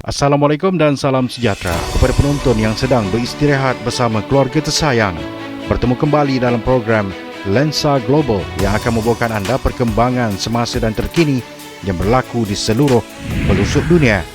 Assalamualaikum dan salam sejahtera kepada penonton yang sedang beristirahat bersama keluarga tersayang. Bertemu kembali dalam program Lensa Global yang akan membawakan anda perkembangan semasa dan terkini yang berlaku di seluruh pelosok dunia.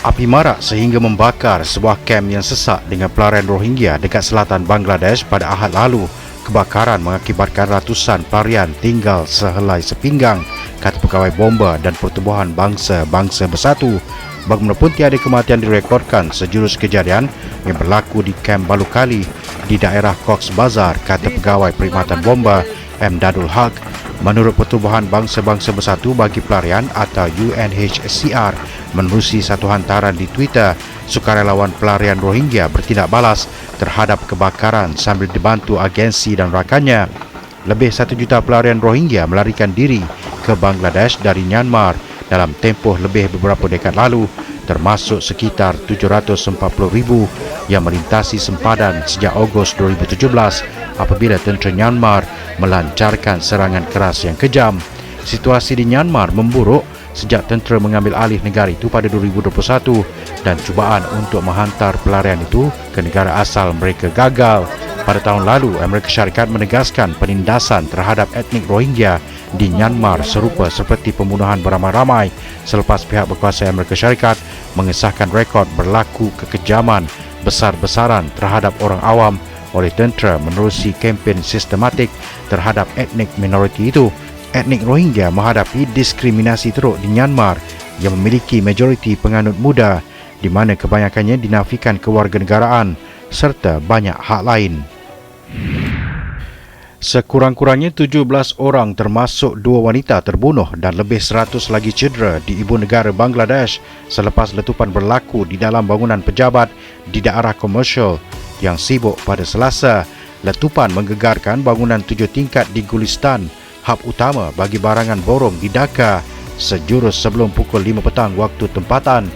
Api marak sehingga membakar sebuah kem yang sesak dengan pelarian Rohingya dekat selatan Bangladesh pada Ahad lalu. Kebakaran mengakibatkan ratusan pelarian tinggal sehelai sepinggang, kata pegawai bomba dan pertubuhan bangsa-bangsa bersatu. Bagaimanapun tiada kematian direkodkan sejurus kejadian yang berlaku di kem Balukali di daerah Cox's Bazar, kata pegawai perkhidmatan bomba M. Dadul Haq. Menurut pertubuhan bangsa-bangsa bersatu bagi pelarian atau UNHCR, menerusi satu hantaran di Twitter, sukarelawan pelarian Rohingya bertindak balas terhadap kebakaran sambil dibantu agensi dan rakannya. Lebih 1 juta pelarian Rohingya melarikan diri ke Bangladesh dari Myanmar dalam tempoh lebih beberapa dekad lalu, termasuk sekitar 740,000 yang melintasi sempadan sejak Ogos 2017 apabila tentera Myanmar melancarkan serangan keras yang kejam. Situasi di Myanmar memburuk sejak tentera mengambil alih negara itu pada 2021 dan cubaan untuk menghantar pelarian itu ke negara asal mereka gagal. Pada tahun lalu, Amerika Syarikat menegaskan penindasan terhadap etnik Rohingya di Myanmar serupa seperti pembunuhan beramai-ramai selepas pihak berkuasa Amerika Syarikat mengesahkan rekod berlaku kekejaman besar-besaran terhadap orang awam oleh tentera menerusi kempen sistematik terhadap etnik minoriti itu. Etnik Rohingya menghadapi diskriminasi teruk di Myanmar yang memiliki majoriti penganut muda di mana kebanyakannya dinafikan kewarganegaraan serta banyak hak lain. Sekurang-kurangnya 17 orang termasuk 2 wanita terbunuh dan lebih 100 lagi cedera di ibu negara Bangladesh selepas letupan berlaku di dalam bangunan pejabat di daerah komersial yang sibuk pada Selasa. Letupan menggegarkan bangunan 7 tingkat di Gulistan, hub utama bagi barangan borong di Dhaka, sejurus sebelum pukul 5 petang waktu tempatan.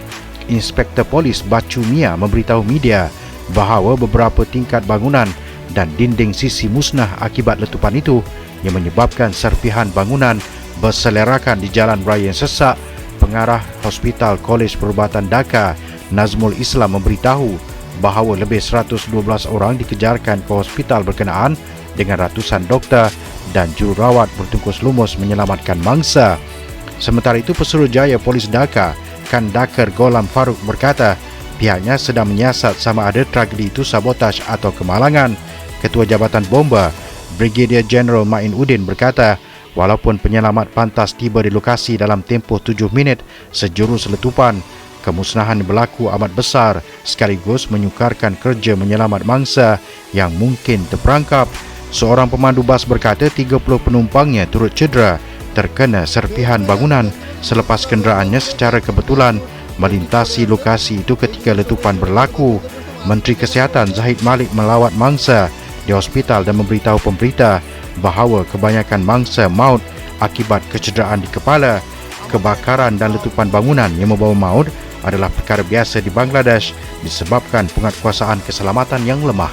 Inspektor Polis Bachu Mia memberitahu media bahawa beberapa tingkat bangunan dan dinding sisi musnah akibat letupan itu yang menyebabkan serpihan bangunan berselerakan di jalan raya yang sesak. Pengarah Hospital Kolej Perubatan Dhaka, Nazmul Islam, memberitahu bahawa lebih 112 orang dikejarkan ke hospital berkenaan dengan ratusan doktor dan jururawat bertungkus lumus menyelamatkan mangsa. Sementara itu, Pesuruhjaya Polis Dhaka, Kandakar Gholam Farooq, berkata pihaknya sedang menyiasat sama ada tragedi itu sabotaj atau kemalangan. Ketua Jabatan Bomba, Brigadier General Ma'in Udin, berkata walaupun penyelamat pantas tiba di lokasi dalam tempoh 7 minit sejurus letupan, kemusnahan berlaku amat besar sekaligus menyukarkan kerja menyelamat mangsa yang mungkin terperangkap. Seorang pemandu bas berkata 30 penumpangnya turut cedera terkena serpihan bangunan selepas kenderaannya secara kebetulan melintasi lokasi itu ketika letupan berlaku. Menteri Kesihatan Zahid Malik melawat mangsa di hospital dan memberitahu pemberita bahawa kebanyakan mangsa maut akibat kecederaan di kepala. Kebakaran dan letupan bangunan yang membawa maut adalah perkara biasa di Bangladesh disebabkan penguatkuasaan keselamatan yang lemah.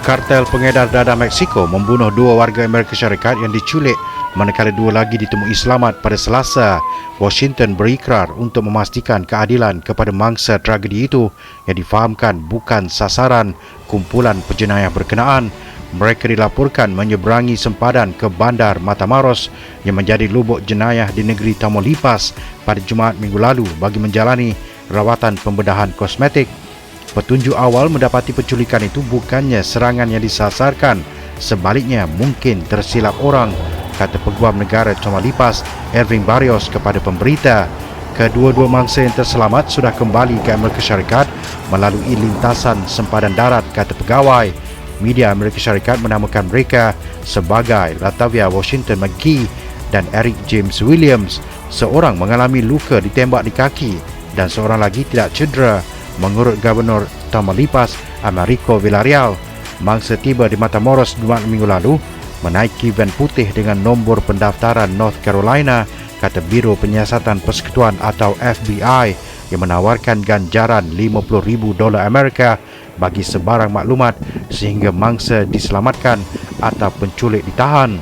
Kartel pengedar dadah Meksiko membunuh 2 warga Amerika Syarikat yang diculik, manakala 2 lagi ditemui selamat pada Selasa. Washington berikrar untuk memastikan keadilan kepada mangsa tragedi itu yang difahamkan bukan sasaran kumpulan penjenayah berkenaan. Mereka dilaporkan menyeberangi sempadan ke bandar Matamoros yang menjadi lubuk jenayah di negeri Tamaulipas pada Jumaat minggu lalu bagi menjalani rawatan pembedahan kosmetik. Petunjuk awal mendapati penculikan itu bukannya serangan yang disasarkan, sebaliknya mungkin tersilap orang, kata Peguam Negara Tamaulipas Erving Barrios kepada pemberita. Kedua-dua mangsa yang terselamat sudah kembali ke Amerika Syarikat melalui lintasan sempadan darat, kata pegawai. Media Amerika Syarikat menamakan mereka sebagai Latavia Washington McGee dan Eric James Williams. Seorang mengalami luka ditembak di kaki dan seorang lagi tidak cedera, mengurut Gubernur Tamaulipas Americo Villarreal. Mangsa tiba di Matamoros Jumaat minggu lalu menaiki van putih dengan nombor pendaftaran North Carolina kata Biro Penyiasatan Persekutuan atau FBI yang menawarkan ganjaran $50,000 Amerika bagi sebarang maklumat sehingga mangsa diselamatkan atau penculik ditahan.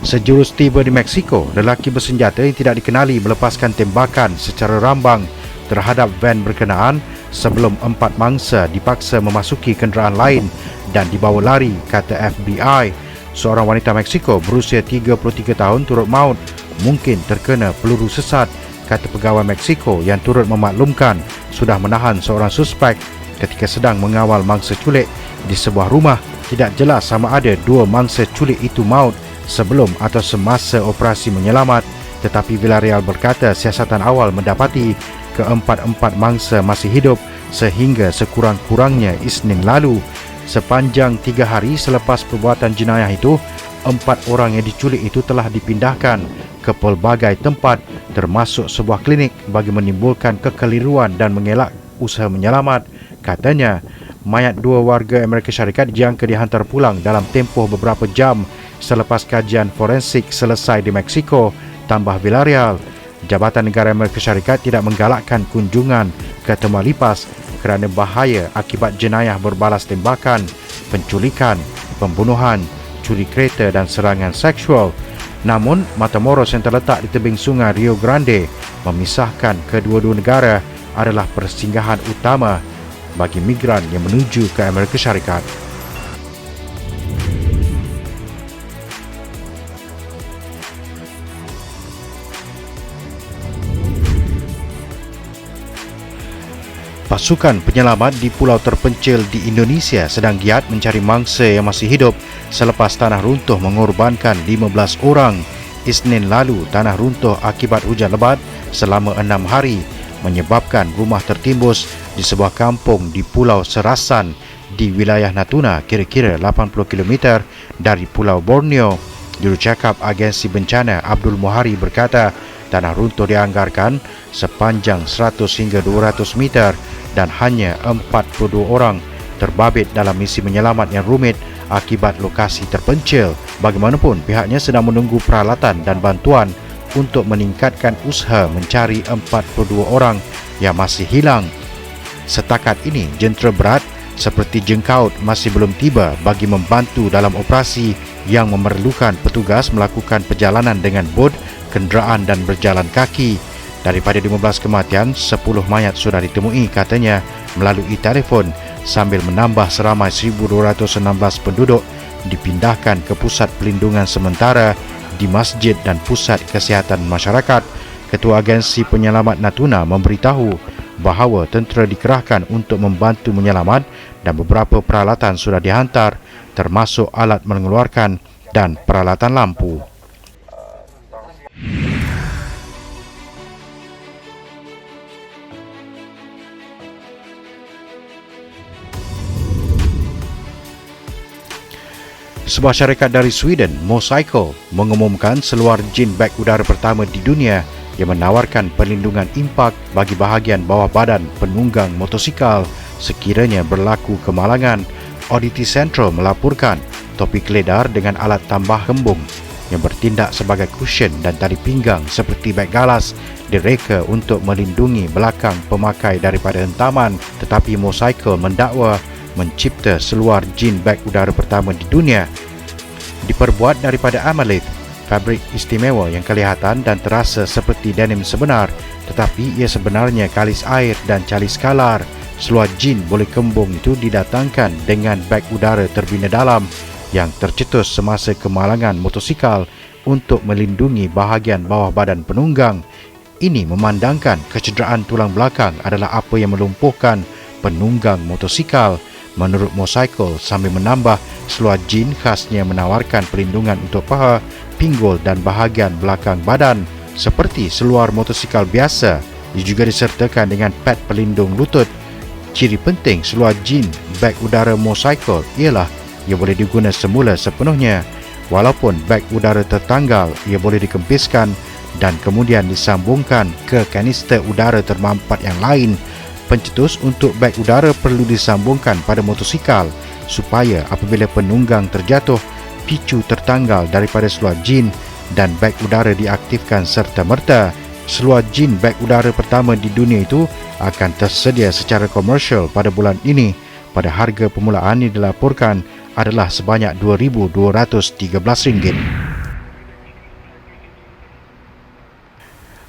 Sejurus tiba di Mexico, lelaki bersenjata yang tidak dikenali melepaskan tembakan secara rambang terhadap van berkenaan sebelum 4 mangsa dipaksa memasuki kenderaan lain dan dibawa lari, kata FBI. Seorang wanita Meksiko berusia 33 tahun turut maut, mungkin terkena peluru sesat, kata pegawai Meksiko yang turut memaklumkan sudah menahan seorang suspek ketika sedang mengawal mangsa culik di sebuah rumah. Tidak jelas sama ada 2 mangsa culik itu maut sebelum atau semasa operasi menyelamat, tetapi Villarreal berkata siasatan awal mendapati keempat-empat mangsa masih hidup sehingga sekurang-kurangnya Isnin lalu. Sepanjang 3 hari selepas perbuatan jenayah itu, 4 orang yang diculik itu telah dipindahkan ke pelbagai tempat termasuk sebuah klinik bagi menimbulkan kekeliruan dan mengelak usaha menyelamat. Katanya, mayat 2 warga Amerika Syarikat dijangka dihantar pulang dalam tempoh beberapa jam selepas kajian forensik selesai di Meksiko, tambah Villarreal. Jabatan Negara Amerika Syarikat tidak menggalakkan kunjungan ke Tamaulipas kerana bahaya akibat jenayah berbalas tembakan, penculikan, pembunuhan, curi kereta dan serangan seksual. Namun, Matamoros yang terletak di tebing sungai Rio Grande memisahkan kedua-dua negara adalah persinggahan utama bagi migran yang menuju ke Amerika Syarikat. Pasukan penyelamat di pulau terpencil di Indonesia sedang giat mencari mangsa yang masih hidup selepas tanah runtuh mengorbankan 15 orang. Isnin lalu, tanah runtuh akibat hujan lebat selama 6 hari menyebabkan rumah tertimbus di sebuah kampung di Pulau Serasan di wilayah Natuna, kira-kira 80 km dari Pulau Borneo. Jurucakap Agensi Bencana Abdul Muhari berkata, tanah runtuh dianggarkan sepanjang 100 hingga 200 meter dan hanya 42 orang terbabit dalam misi menyelamat yang rumit akibat lokasi terpencil. Bagaimanapun, pihaknya sedang menunggu peralatan dan bantuan untuk meningkatkan usaha mencari 42 orang yang masih hilang. Setakat ini, jentera berat seperti jengkaut masih belum tiba bagi membantu dalam operasi yang memerlukan petugas melakukan perjalanan dengan bot, kenderaan dan berjalan kaki. Daripada 15 kematian, 10 mayat sudah ditemui, katanya, melalui telefon, sambil menambah seramai 1,216 penduduk dipindahkan ke pusat pelindungan sementara di masjid dan pusat kesihatan masyarakat. Ketua Agensi Penyelamat Natuna memberitahu bahawa tentera dikerahkan untuk membantu menyelamat dan beberapa peralatan sudah dihantar, termasuk alat mengeluarkan dan peralatan lampu. Sebuah syarikat dari Sweden, Motorcycle, mengumumkan seluar jin beg udara pertama di dunia yang menawarkan perlindungan impak bagi bahagian bawah badan penunggang motosikal sekiranya berlaku kemalangan. Oddity Central melaporkan topi keledar dengan alat tambah kembung yang bertindak sebagai cushion dan tali pinggang seperti beg galas direka untuk melindungi belakang pemakai daripada hentaman, tetapi Motorcycle mendakwa mencipta seluar jin beg udara pertama di dunia. Diperbuat daripada amalith, fabrik istimewa yang kelihatan dan terasa seperti denim sebenar, tetapi ia sebenarnya kalis air dan calis kalar. Seluar jin boleh kembung itu didatangkan dengan beg udara terbina dalam yang tercetus semasa kemalangan motosikal untuk melindungi bahagian bawah badan penunggang. Ini memandangkan kecederaan tulang belakang adalah apa yang melumpuhkan penunggang motosikal. Menurut Motorcycle, sambil menambah, seluar jin khasnya menawarkan perlindungan untuk paha, pinggul dan bahagian belakang badan. Seperti seluar motosikal biasa, ia juga disertakan dengan pad pelindung lutut. Ciri penting seluar jin beg udara Motorcycle ialah ia boleh digunakan semula sepenuhnya. Walaupun beg udara tertanggal, ia boleh dikempiskan dan kemudian disambungkan ke kanister udara termampat yang lain. Pencetus untuk beg udara perlu disambungkan pada motosikal supaya apabila penunggang terjatuh, picu tertanggal daripada seluar jin dan beg udara diaktifkan serta-merta, seluar jin beg udara pertama di dunia itu akan tersedia secara komersial pada bulan ini pada harga permulaan yang dilaporkan adalah sebanyak RM2,213.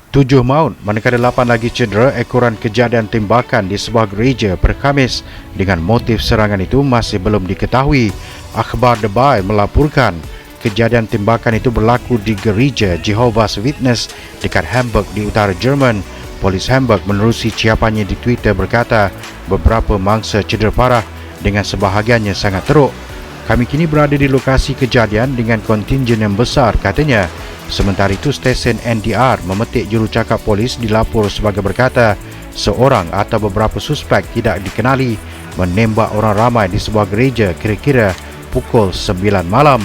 7 maut manakala 8 lagi cedera ekoran kejadian tembakan di sebuah gereja pada Khamis dengan motif serangan itu masih belum diketahui. Akhbar Dubai melaporkan kejadian tembakan itu berlaku di gereja Jehovah's Witness dekat Hamburg di utara Jerman. Polis Hamburg menerusi ciapannya di Twitter berkata beberapa mangsa cedera parah dengan sebahagiannya sangat teruk. Kami kini berada di lokasi kejadian dengan kontingen yang besar, katanya. Sementara itu, stesen NDR memetik jurucakap polis dilapor sebagai berkata seorang atau beberapa suspek tidak dikenali menembak orang ramai di sebuah gereja kira-kira pukul 9 malam.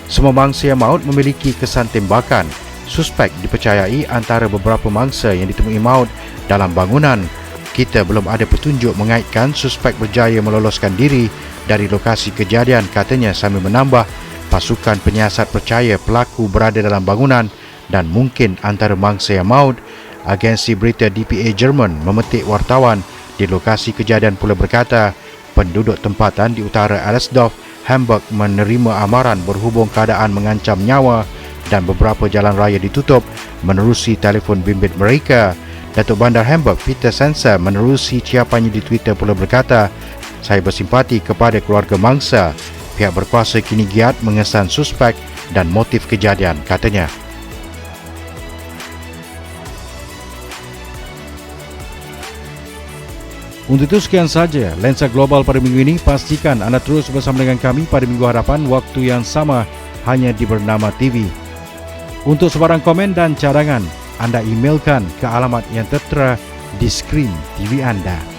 Semua mangsa yang maut memiliki kesan tembakan. Suspek dipercayai antara beberapa mangsa yang ditemui maut dalam bangunan. Kita belum ada petunjuk mengaitkan suspek berjaya meloloskan diri dari lokasi kejadian, katanya sambil menambah pasukan penyiasat percaya pelaku berada dalam bangunan dan mungkin antara mangsa yang maut. Agensi berita DPA Jerman memetik wartawan di lokasi kejadian pula berkata penduduk tempatan di utara Alsdorf, Hamburg menerima amaran berhubung keadaan mengancam nyawa dan beberapa jalan raya ditutup menerusi telefon bimbit mereka. Datuk Bandar Hamburg Peter Senser menerusi ciapannya di Twitter pula berkata, saya bersimpati kepada keluarga mangsa. Pihak berkuasa kini giat mengesan suspek dan motif kejadian, katanya. Untuk itu sekian saja Lensa Global pada minggu ini. Pastikan anda terus bersama dengan kami pada minggu hadapan waktu yang sama hanya di Bernama TV. Untuk sebarang komen dan cadangan, anda emailkan ke alamat yang tertera di skrin TV anda.